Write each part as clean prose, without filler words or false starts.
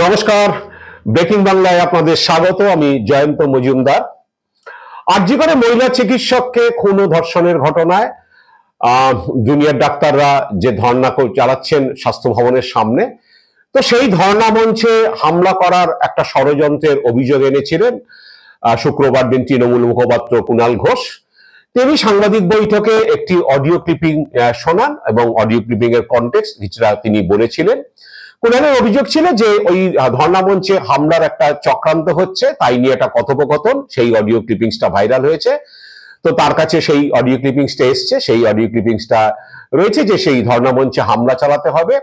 নমস্কার, ব্রেকিং বাংলায় আপনাদের স্বাগত। আমি জয়ন্ত মজুমদার। আরজি করে মহিলা চিকিৎসককে খুন ও ধর্ষণের ঘটনায় জুনিয়র ডাক্তাররা যে ধর্ণা চালাচ্ছেন স্বাস্থ্য ভবনের সামনে, তো সেই ধর্ণা মঞ্চে হামলা করার একটা ষড়যন্ত্রের অভিযোগ এনেছিলেন শুক্রবার দিন তৃণমূল মুখপাত্র কুণাল ঘোষ। তিনি সাংবাদিক বৈঠকে একটি অডিও ক্লিপিং শোনান এবং অডিও ক্লিপিং এর কনটেক্সট কিছুটা তিনি বলেছিলেন। কুণালের অভিযোগ ছিল যে ওই ধর্ণা মঞ্চে হামলার একটা চক্রান্ত হচ্ছে, তাই নিয়ে একটা কথোপকথন, সেই অডিও ক্লিপিংসটা ভাইরাল হয়েছে। তো তার কাছে সেই অডিও ক্লিপিংসটা এসছে, সেই অডিও ক্লিপিংসটা রয়েছে যে সেই ধর্ণা মঞ্চে হামলা চালাতে হবে।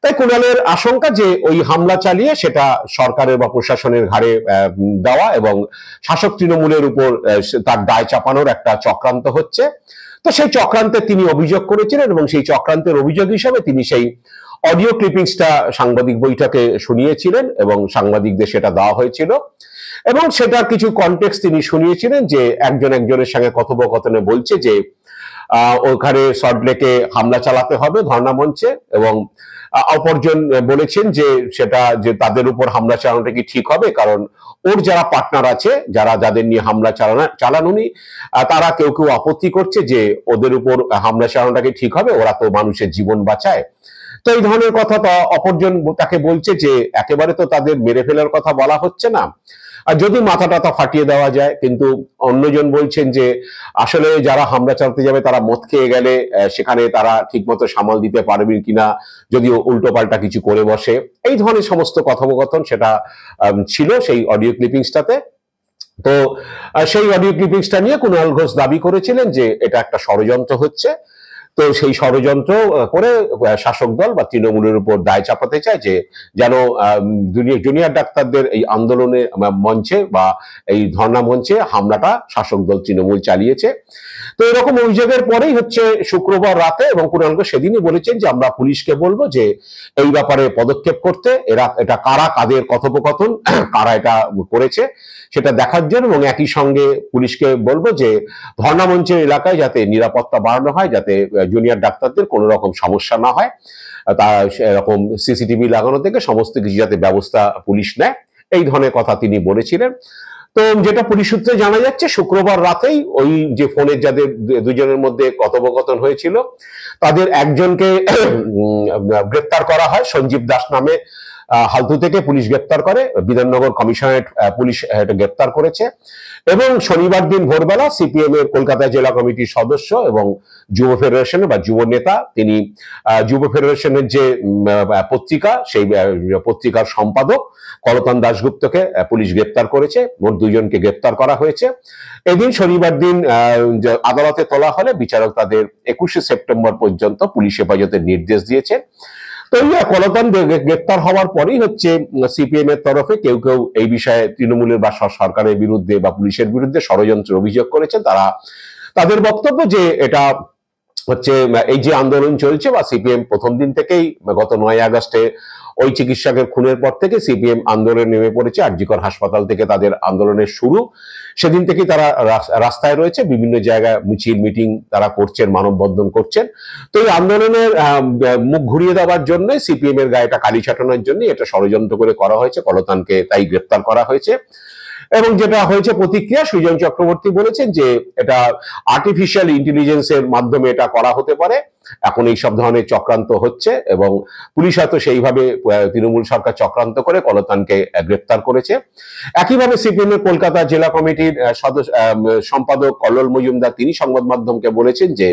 তাই কুণালের আশঙ্কা যে ওই হামলা চালিয়ে সেটা সরকারের বা প্রশাসনের ঘাড়ে দেওয়া এবং শাসক তৃণমূলের উপর তার দায় চাপানোর একটা চক্রান্ত হচ্ছে। তো সেই চক্রান্তের তিনি অভিযোগ করেছিলেন এবং সেই চক্রান্তের অভিযোগ হিসাবে তিনি সেই অডিও ক্লিপিংসটা সাংবাদিক বৈঠকে শুনিয়েছিলেন এবং সাংবাদিকদের সেটা দেওয়া হয়েছিল এবং সেটার কিছু কনটেক্সট তিনি শুনিয়েছিলেন যে একজনের সঙ্গে কথোপকথনে বলছে যে ওখানে সল্টলেকে হামলা চালাতে হবে ধর্ণা মঞ্চে, এবং অপরজন বলেছেন যে সেটা যে তাদের উপর হামলা চালানোটা কি ঠিক হবে, কারণ ওর যারা পার্টনার আছে, যাদের নিয়ে হামলা চালান উনি, তারা কেউ কেউ আপত্তি করছে যে ওদের উপর হামলা চালানোটা কি ঠিক হবে, ওরা তো মানুষের জীবন বাঁচায়। তো এই ধরনের কথা অপরজন তাকে বলছে যে একেবারে তো তাদের মেরে ফেলার কথা বলা হচ্ছে না, আর যদি মাথা টাথা ফাটিয়ে দেওয়া যায়। কিন্তু অন্যজন বলছেন যে আসলে যারা হামলা চালাতে যাবে তারা মদ খেয়ে গেলে সেখানে তারা ঠিকমতো সামাল দিতে পারবেন কিনা, যদিও উল্টো পাল্টা কিছু করে বসে। এই ধরনের সমস্ত কথোপকথন সেটা ছিল সেই অডিও ক্লিপিংসটাতে। তো সেই অডিও ক্লিপিংসটা নিয়ে কুণাল ঘোষ দাবি করেছিলেন যে এটা একটা ষড়যন্ত্র হচ্ছে। তো সেই ষড়যন্ত্র করে শাসক দল বা তৃণমূলের উপর দায় চাপাতে চায় যে যেন জুনিয়র ডাক্তারদের এই আন্দোলনে মঞ্চে বা এই ধর্ণা মঞ্চে হামলাটা শাসক দল তৃণমূল চালিয়েছে। তো এরকম অভিযোগের পরেই হচ্ছে শুক্রবার রাতে, এবং কুণাল ঘোষ সেদিনই বলেছেন যে আমরা পুলিশকে বলবো যে এই ব্যাপারে পদক্ষেপ করতে, এটা কারা কাদের কথোপকথন কারা এটা করেছে সেটা দেখার জন্য, এবং একই সঙ্গে পুলিশকে বলবো যে ধর্ণা মঞ্চের এলাকায় যাতে নিরাপত্তা বাড়ানো হয়, যাতে জুনিয়র ডাক্তারদের কোনো রকম সমস্যা না হয়, তা এরকম সিসিটিভি লাগানো থেকে সমস্ত কিছু যাতে ব্যবস্থা পুলিশ নেয়, এই ধরনের কথা তিনি বলেছিলেন। তো যেটা পুলিশ সূত্রে জানা যাচ্ছে শুক্রবার রাতেই ওই যে ফোনের যাদের দুজনের মধ্যে কথোপকথন হয়েছিল তাদের একজনকে গ্রেপ্তার করা হয়। সঞ্জীব দাস নামে হালতু থেকে পুলিশ গ্রেপ্তার করে, বিধাননগর কমিশনারেট পুলিশ গ্রেপ্তার করেছে। এবং শনিবার দিন ভোরবেলা সিপিএম এর কলকাতা জেলা কমিটির সদস্য এবং যুব ফেডারেশনের বা যুব নেতা, তিনি যুব ফেডারেশনের যে পত্রিকা, সেই পত্রিকার সম্পাদক কলতান দাশগুপ্তকে পুলিশ গ্রেপ্তার করেছে। মোট দুজনকে গ্রেপ্তার করা হয়েছে। এদিন শনিবার দিন আদালতে তোলা হলে বিচারক তাদের 21শে সেপ্টেম্বর পর্যন্ত পুলিশ হেফাজতের নির্দেশ দিয়েছে। তো কলতান গ্রেপ্তার হওয়ার পরেই হচ্ছে সিপিএম এর তরফে কেউ কেউ এই বিষয়ে তৃণমূলের বা সরকারের বিরুদ্ধে বা পুলিশের বিরুদ্ধে ষড়যন্ত্রের অভিযোগ করেছেন। তাদের বক্তব্য যে এটা হচ্ছে এই যে আন্দোলন চলছে বা সিপিএম প্রথম দিন থেকেই গত 9 আগস্টে ওই চিকিৎসকের খুনের পর থেকে সিপিএম আন্দোলনে নেমে পড়েছে। আরজি কর হাসপাতাল থেকে তাদের আন্দোলনের শুরু, সেদিন থেকেই তারা রাস্তায় রয়েছে, বিভিন্ন জায়গায় মিছিল মিটিং তারা করছেন, মানববন্ধন করছেন। তো এই আন্দোলনের মুখ ঘুরিয়ে দেওয়ার জন্য সিপিএম এর গায়েটা কালি ছাটানোর জন্য এটা ষড়যন্ত্র করে করা হয়েছে, কলতানকে তাই গ্রেপ্তার করা হয়েছে। এবং যেটা হয়েছে প্রতিক্রিয়া, সুজন চক্রবর্তী বলেছেন যে এটা আর্টিফিশিয়াল ইন্টেলিজেন্সের মাধ্যমে এটা করা হতে পারে, এখন এই সব ধরনের চক্রান্ত হচ্ছে এবং পুলিশ হয়তো সেইভাবে তৃণমূল সরকার চক্রান্ত করে কলতানকে গ্রেপ্তার করেছে। একইভাবে সিপিএম এর কলকাতা জেলা কমিটির সম্পাদক কল্লোল মজুমদার তিনি সংবাদ মাধ্যমকে বলেছেন যে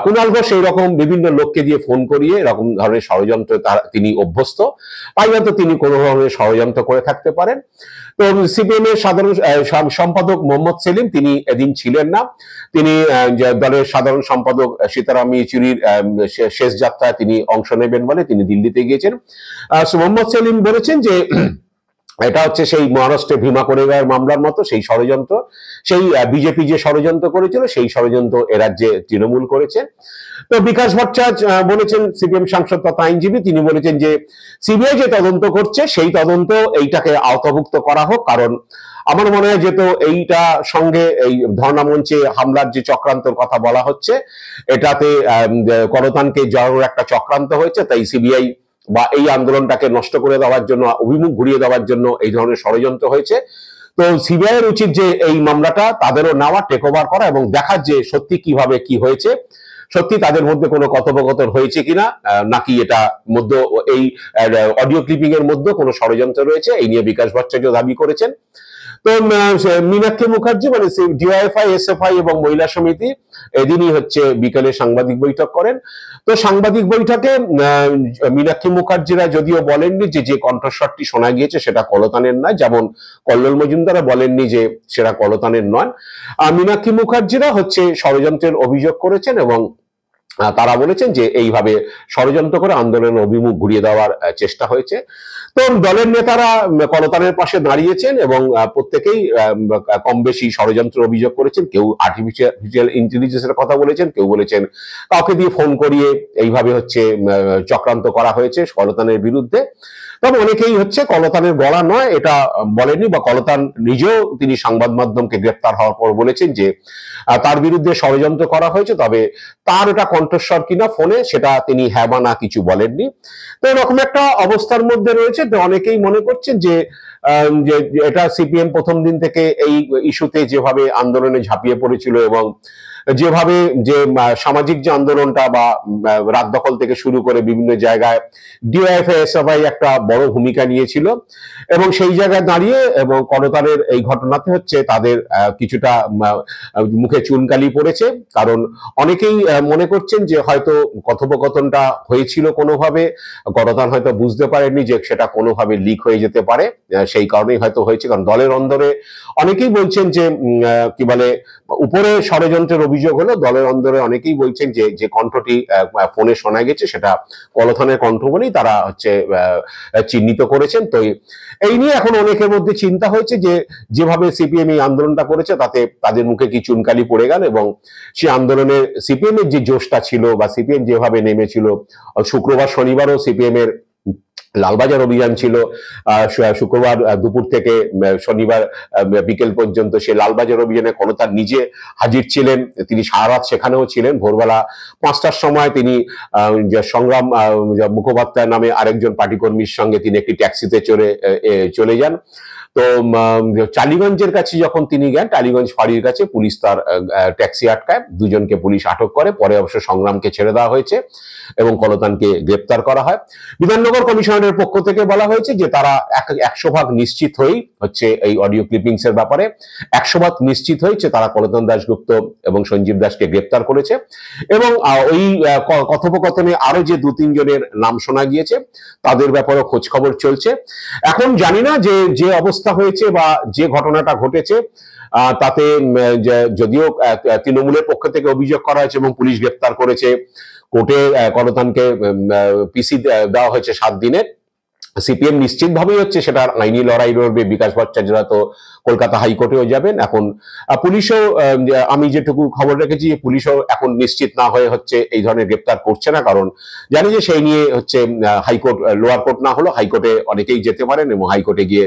কুণাল ঘোষ এইরকম বিভিন্ন লোককে দিয়ে ফোন করিয়ে এরকম ধরনের ষড়যন্ত্র তিনি অভ্যস্ত, তাই হয়তো তিনি কোনো ধরনের ষড়যন্ত্র করে থাকতে পারেন। তো সিপিএম এর সাধারণ সম্পাদক মোহাম্মদ সেলিম তিনি এদিন ছিলেন না, তিনি দলের সাধারণ সম্পাদক সীতারাম ইয়েচুরির শেষ যাত্রায় তিনি অংশ নেবেন বলে তিনি দিল্লিতে গিয়েছেন। মোহাম্মদ সেলিম বলেছেন যে এটা হচ্ছে সেই মহারাষ্ট্রে ভীমা কোরেগাঁওয়ের মামলার মতো সেই ষড়যন্ত্র, সেই বিজেপি যে ষড়যন্ত্র করেছিল সেই ষড়যন্ত্র এ রাজ্যে তৃণমূল করেছে। তো বিকাশ ভট্টাচার্য বলেছেন, সিপিএম সাংসদ তথা আইনজীবী, তিনি বলেছেন যে সিবিআই যে তদন্ত করছে সেই তদন্ত এইটাকে আওতাভুক্ত করা হোক, কারণ আমার মনে হয় যেহেতু এইটা সঙ্গে এই ধর্ণা মঞ্চে হামলার যে চক্রান্তর কথা বলা হচ্ছে এটাতে কলতানকে জড়ানোর একটা চক্রান্ত হয়েছে, তাই সিবিআই বা এই আন্দোলনটাকে নষ্ট করে দেওয়ার জন্য, অভিমুখ ঘুরিয়ে দেওয়ার জন্য এই ধরনের ষড়যন্ত্র হয়েছে। তো সিবিআই এর উচিত যে এই মামলাটা তাদেরও নেওয়া, টেক ওভার করা এবং দেখার যে সত্যি কিভাবে কি হয়েছে, সত্যি তাদের মধ্যে কোনো কথোপকথন হয়েছে কিনা, নাকি এটা মধ্যে এই অডিও ক্লিপিং এর মধ্যে কোনো ষড়যন্ত্র রয়েছে, এই নিয়ে বিকাশ ভট্টাচার্য দাবি করেছেন। তো মীনাক্ষী মুখার্জি মানে ডিওয়াইএফআই, এসএফআই এবং মহিলা সমিতি এদিনই হচ্ছে বিকেলে সাংবাদিক বৈঠক করেন। তো সাংবাদিক বৈঠকে মীনাক্ষী মুখার্জিরা যদিও বলেননি যে কণ্ঠস্বরটি শোনা গিয়েছে সেটা কলতানের নয়, যেমন কল্লোল মজুমদারও বলেননি যে সেটা কলতানের নয়। মীনাক্ষী মুখার্জিরা হচ্ছে ষড়যন্ত্রের অভিযোগ করেছেন এবং তারা বলেছেন যে এইভাবে ষড়যন্ত্র করে আন্দোলনের অভিমুখ ঘুরিয়ে দেওয়ার চেষ্টা হয়েছে। তো দলের নেতারা কলতানের পাশে দাঁড়িয়েছেন এবং প্রত্যেকেই কম বেশি ষড়যন্ত্রের অভিযোগ করেছেন। কেউ আর্টিফিশিয়াল ইন্টেলিজেন্সের কথা বলেছেন, কেউ বলেছেন কাউকে দিয়ে ফোন করিয়ে এইভাবে হচ্ছে চক্রান্ত করা হয়েছে কলতানের বিরুদ্ধে। তবে অনেকেই হচ্ছে কলতানের গলা নয় এটা বলেনি, বা কলতান নিজেও তিনি সংবাদ মাধ্যমকে গ্রেপ্তার হওয়ার পর বলেছেন যে তার বিরুদ্ধে ষড়যন্ত্র করা হয়েছে, তবে তার এটা কণ্ঠস্বর কিনা ফোনে সেটা তিনি হ্যাঁ বা না কিছু বলেননি। তো এরকম একটা অবস্থার মধ্যে রয়েছে। তো অনেকেই মনে করছেন যে এটা সিপিএম প্রথম দিন থেকে এই ইস্যুতে যেভাবে আন্দোলনে ঝাঁপিয়ে পড়েছিল এবং যেভাবে যে সামাজিক যে আন্দোলনটা বা রাত দখল থেকে শুরু করে বিভিন্ন জায়গায় ডিওয়াইএফআই, এসএফআই একটা বড় ভূমিকা নিয়েছিল, এবং সেই জায়গায় দাঁড়িয়ে এবং কলতানের এই ঘটনাতে হচ্ছে তাদের কিছুটা মুখে চুনকালি পড়েছে। কারণ অনেকেই মনে করছেন যে হয়তো কথোপকথনটা হয়েছিল কোনোভাবে, কলতান হয়তো বুঝতে পারেননি যে সেটা কোনোভাবে লিক হয়ে যেতে পারে, সেই কারণেই হয়তো হয়েছে। কারণ দলের অন্দরে অনেকেই বলছেন যে কি বলে উপরে ষড়যন্ত্রের অভিযোগ হলো, দলের অন্দরে অনেকেই বলছেন যে যে কণ্ঠটি ফোনে শোনা গেছে সেটা কলতানের কণ্ঠ বলেই তারা হচ্ছে চিহ্নিত করেছেন। তো এই নিয়ে এখন অনেকের মধ্যে চিন্তা হয়েছে যে যেভাবে সিপিএম এই আন্দোলনটা করেছে তাতে তাদের মুখে কি চুনকালি পড়ে গেল, এবং সেই আন্দোলনের সিপিএম এর যে জোশটা ছিল বা সিপিএম যেভাবে নেমেছিল, শুক্রবার শনিবারও সিপিএম এর লালবাজার অভিযান ছিল, শুক্রবার দুপুর থেকে শনিবার বিকেল পর্যন্ত সে লালবাজার অভিযানে কলতান নিজে হাজির ছিলেন। তিনি সারা রাত সেখানেও ছিলেন। ভোরবেলা 5টার সময় তিনি সংগ্রাম মুখোপাধ্যায় নামে আরেকজন পার্টি কর্মীর সঙ্গে তিনি একটি ট্যাক্সিতে চলে যান। তো টালিগঞ্জের কাছে যখন তিনি গেন, টালিগঞ্জ ফাঁড়ির কাছে পুলিশ তার ট্যাক্সি আটকায়, দুজনকে পুলিশ আটক করে। পরে অবশ্য সংগ্রামকে ছেড়ে দেওয়া হয়েছে এবং কলতানকে গ্রেপ্তার করা হয়। বিধাননগর কমিশনারের পক্ষ থেকে বলা হয়েছে যে তারা 100% নিশ্চিত হয়েই হচ্ছে এই অডিও ক্লিপিংস এর ব্যাপারে 100% নিশ্চিত হয়েছে তারা কলতান দাশগুপ্ত এবং সঞ্জীব দাসকে গ্রেপ্তার করেছে, এবং ওই কথোপকথনে আরো যে 2-3 জনের নাম শোনা গিয়েছে তাদের ব্যাপারে খোঁজ খবর চলছে। এখন জানি না যে অবস্থা হয়েছে বা যে ঘটনাটা ঘটেছে তাতে যদিও তৃণমূলের পক্ষ থেকে অভিযোগ করা হয়েছে এবং পুলিশ গ্রেপ্তার করেছে, কোর্টে কলতানকে পিসি দেওয়া হয়েছে 7 দিনের। সিপিএম নিশ্চিতভাবেই হচ্ছে সেটার আইনি লড়াই লড়বে। বিকাশ ভট্টাচার্যরা তো কলকাতা হাইকোর্টেও যাবেন। এখন পুলিশও, আমি যেটুকু খবর রেখেছি, পুলিশও এখন নিশ্চিত না হয়ে হচ্ছে এই ধরনের গ্রেপ্তার করছে না, কারণ জানি যে সেই নিয়ে হচ্ছে হাইকোর্ট, লোয়ার কোর্ট না হলো হাইকোর্টে অনেকেই যেতে পারেন এবং হাইকোর্টে গিয়ে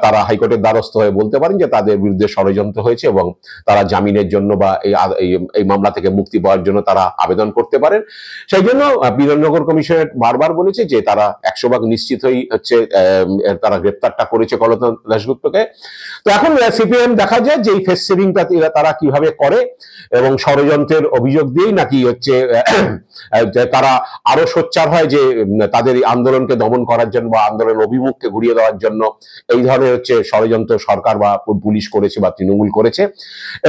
তারা হাইকোর্টের দ্বারস্থ হয়ে বলতে পারেন যে তাদের বিরুদ্ধে ষড়যন্ত্র হয়েছে এবং তারা জামিনের জন্য বা এই মামলা থেকে মুক্তি পাওয়ার জন্য তারা আবেদন করতে পারেন। সেই জন্য বিধাননগর কমিশনের বারবার বলেছে যে তারা 100% নিশ্চিত হয়ে হচ্ছে তারা গ্রেপ্তারটা করেছে কলতান দাশগুপ্তকে। তো এখন সিপিএম দেখা যায় যে এই ফেস সেভিংটা তারা কিভাবে করে এবং ষড়যন্ত্রের অভিযোগ দিয়েই নাকি হচ্ছে তারা আরো সোচ্চার হয় যে তাদের আন্দোলনকে দমন করার জন্য বা আন্দোলনের অভিমুখকে ঘুরিয়ে দেওয়ার জন্য এই ধরনের হচ্ছে ষড়যন্ত্র সরকার বা পুলিশ করেছে বা তৃণমূল করেছে।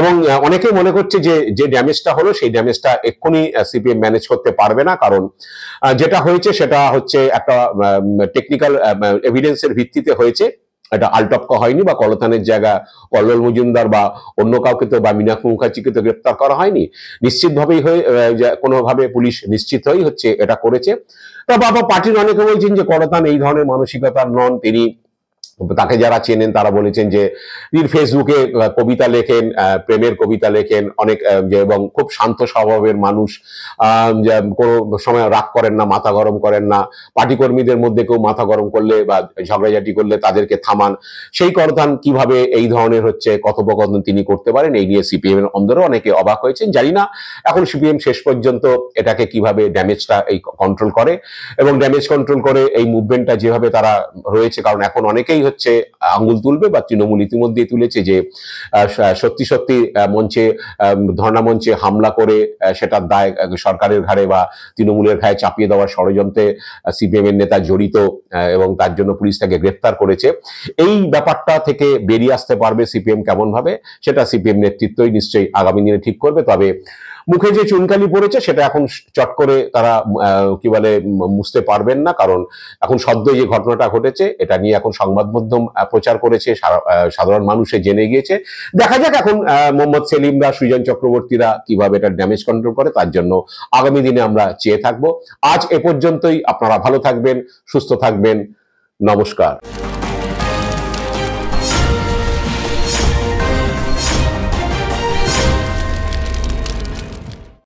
এবং অনেকেই মনে করছে যে ড্যামেজটা হলো সেই ড্যামেজটা এক্ষুনি সিপিএম ম্যানেজ করতে পারবে না, কারণ যেটা হয়েছে সেটা হচ্ছে একটা টেকনিক্যাল এভিডেন্সের ভিত্তিতে হয়েছে, এটা আলটপকা হয়নি, বা কলতানের জায়গা কল্লোল মজুমদার বা অন্য কাউকে তো বা মীনাক্ষী মুখার্জিকে তো গ্রেপ্তার করা হয়নি। নিশ্চিতভাবেই কোনোভাবে পুলিশ নিশ্চিত হয়েই হচ্ছে এটা করেছে। তা বাবা পার্টির অনেকে বলছেন যে কলতান এই ধরনের মানসিকতার নন, তিনি তাকে যারা চেনেন তারা বলেছেন যে তিনি ফেসবুকে কবিতা লেখেন, প্রেমের কবিতা লেখেন অনেক, এবং খুব শান্ত স্বভাবের মানুষ, কোনো সময় রাগ করেন না, মাথা গরম করেন না, পার্টি কর্মীদের মধ্যে কেউ মাথা গরম করলে বা ঝগড়াঝাটি করলে তাদেরকে থামান। সেই কথান কিভাবে এই ধরনের কথোপকথন তিনি করতে পারেন, এই নিয়ে সিপিএম এর অন্দরও অনেকে অবাক হয়েছেন। জানি না এখন সিপিএম শেষ পর্যন্ত এটাকে কিভাবে ড্যামেজটা এই কন্ট্রোল করে, এবং ড্যামেজ কন্ট্রোল করে এই মুভমেন্টটা যেভাবে তারা রয়েছে, কারণ এখন অনেকেই আঙ্গুল তুলবে বা তৃণমূল ইতিমধ্যেই তুলেছে যে সত্যি সত্যি মঞ্চে, ধর্ণা মঞ্চে হামলা করে সেটার দায় সরকারের ঘাড়ে বা তৃণমূলের ঘাড়ে চাপিয়ে দেওয়ার ষড়যন্ত্রে সিপিএম এর নেতা জড়িত, এবং তার জন্য পুলিশ তাকে গ্রেফতার করেছে। এই ব্যাপারটা থেকে বেরিয়ে আসতে পারবে সিপিএম কেমন ভাবে, সেটা সিপিএম নেতৃত্বই নিশ্চয়ই আগামী দিনে ঠিক করবে। তবে মুখে যে চুনকালি পড়েছে সেটা এখন চট করে তারা কি বলে মুছতে পারবেন না, কারণ এখন সদ্য যে ঘটনাটা ঘটেছে এটা নিয়ে এখন সংবাদ মাধ্যম প্রচার করেছে, সাধারণ মানুষে জেনে গিয়েছে। দেখা যাক এখন মোহাম্মদ সেলিমরা, সুজন চক্রবর্তীরা কিভাবে এটা ড্যামেজ কন্ট্রোল করে, তার জন্য আগামী দিনে আমরা চেয়ে থাকবো। আজ এ পর্যন্তই। আপনারা ভালো থাকবেন, সুস্থ থাকবেন। নমস্কার।